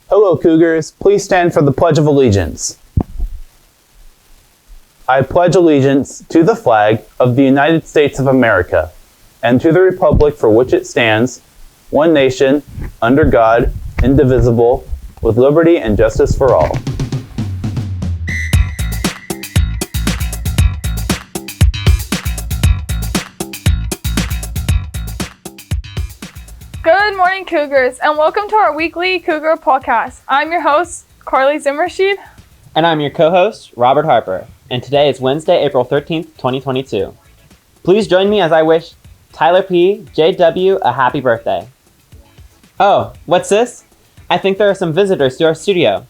Hello, Cougars. Please stand for the Pledge of Allegiance. I pledge allegiance to the flag of the United States of America and to the republic for which it stands, one nation, under God, indivisible, with liberty and justice for all. Good morning, Cougars, and welcome to our weekly Cougar Pawcast. I'm your host, Carly Zimmershed. And I'm your co-host, Robert Harper. And today is Wednesday, April 13th, 2022. Please join me as I wish Tyler P. J.W. a happy birthday. Oh, what's this? I think there are some visitors to our studio.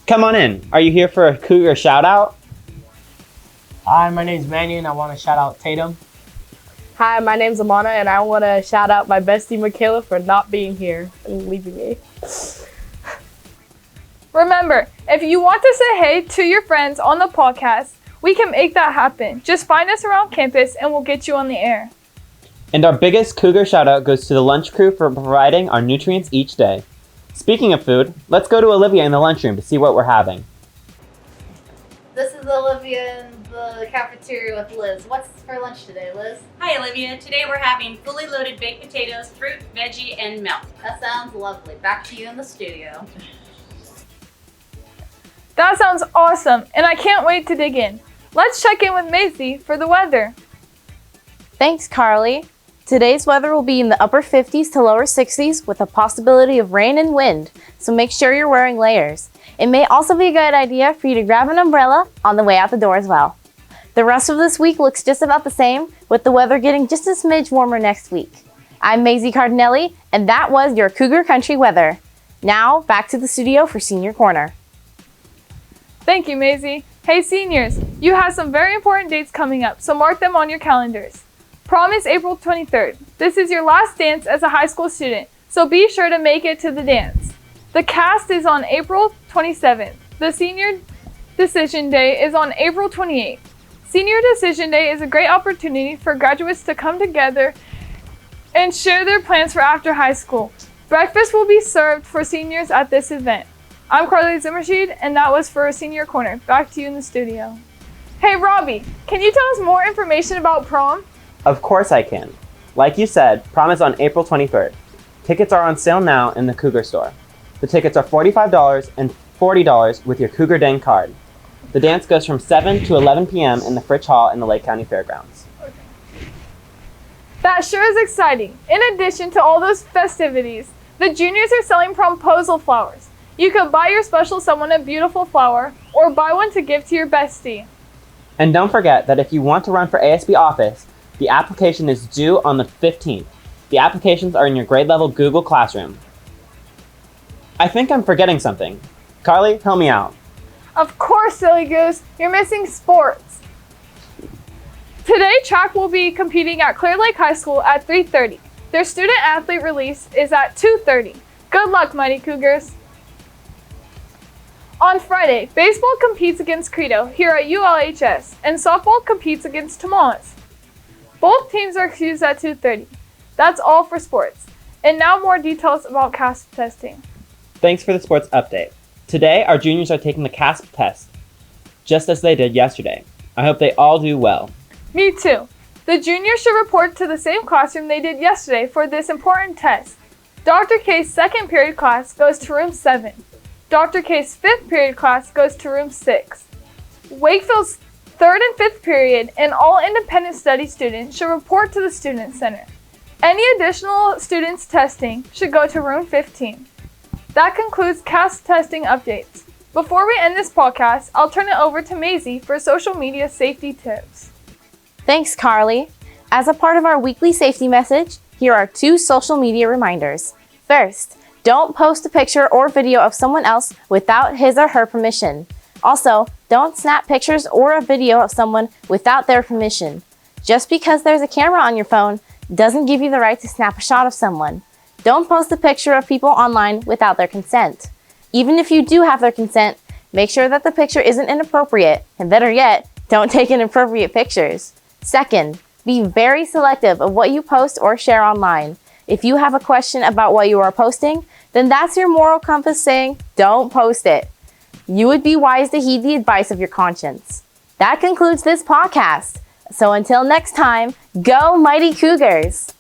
Come on in. Are you here for a Cougar shout-out? Hi, my name's Manny, and I want to shout out Tatum. Hi, my name's Amana, and I want to shout out my bestie Michaela for not being here and leaving me. Remember, if you want to say hey to your friends on the podcast, we can make that happen. Just find us around campus and we'll get you on the air. And our biggest Cougar shout-out goes to the lunch crew for providing our nutrients each day. Speaking of food, let's go to Olivia in the lunchroom to see what we're having. This is Olivia in the cafeteria with Liz. What's for lunch today, Liz? Hi, Olivia. Today we're having fully loaded baked potatoes, fruit, veggie, and milk. That sounds lovely. Back to you in the studio. That sounds awesome, and I can't wait to dig in. Let's check in with Maisie for the weather. Thanks, Carly. Today's weather will be in the upper 50s to lower 60s with a possibility of rain and wind, so make sure you're wearing layers. It may also be a good idea for you to grab an umbrella on the way out the door as well. The rest of this week looks just about the same, with the weather getting just a smidge warmer next week. I'm Maisie Cardinelli, and that was your Cougar Country weather. Now, back to the studio for Senior Corner. Thank you, Maisie. Hey, seniors, you have some very important dates coming up, so mark them on your calendars. Prom is April 23rd. This is your last dance as a high school student, so be sure to make it to the dance. The cast is on April 27th. The Senior Decision Day is on April 28th. Senior Decision Day is a great opportunity for graduates to come together and share their plans for after high school. Breakfast will be served for seniors at this event. I'm Carly Zimmershed, and that was for Senior Corner. Back to you in the studio. Hey, Robbie, can you tell us more information about prom? Of course I can. Like you said, prom is on April 23rd. Tickets are on sale now in the Cougar store. The tickets are $45 and $40 with your Cougar Dang card. The dance goes from 7 to 11 p.m. in the Fritch Hall in the Lake County Fairgrounds. That sure is exciting. In addition to all those festivities, the juniors are selling promposal flowers. You could buy your special someone a beautiful flower or buy one to give to your bestie. And don't forget that if you want to run for ASB office, the application is due on the 15th. The applications are in your grade level Google Classroom. I think I'm forgetting something. Carly, help me out. Of course, silly goose, you're missing sports. Today, track will be competing at Clear Lake High School at 3:30. Their student athlete release is at 2:30. Good luck, Mighty Cougars. On Friday, baseball competes against Credo here at ULHS, and softball competes against Tamales. Both teams are excused at 2:30. That's all for sports. And now more details about CASP testing. Thanks for the sports update. Today, our juniors are taking the CASP test, just as they did yesterday. I hope they all do well. Me too. The juniors should report to the same classroom they did yesterday for this important test. Dr. K's second period class goes to room 7. Dr. K's fifth period class goes to room 6. Wakefield's third and fifth period and all independent study students should report to the Student Center. Any additional students testing should go to room 15. That concludes CASP testing updates. Before we end this podcast, I'll turn it over to Maisie for social media safety tips. Thanks, Carly. As a part of our weekly safety message, here are 2 social media reminders. First, don't post a picture or video of someone else without his or her permission. Also, don't snap pictures or a video of someone without their permission. Just because there's a camera on your phone doesn't give you the right to snap a shot of someone. Don't post a picture of people online without their consent. Even if you do have their consent, make sure that the picture isn't inappropriate, and better yet, don't take inappropriate pictures. Second, be very selective of what you post or share online. If you have a question about what you are posting, then that's your moral compass saying, don't post it. You would be wise to heed the advice of your conscience. That concludes this podcast. So until next time, go Mighty Cougars!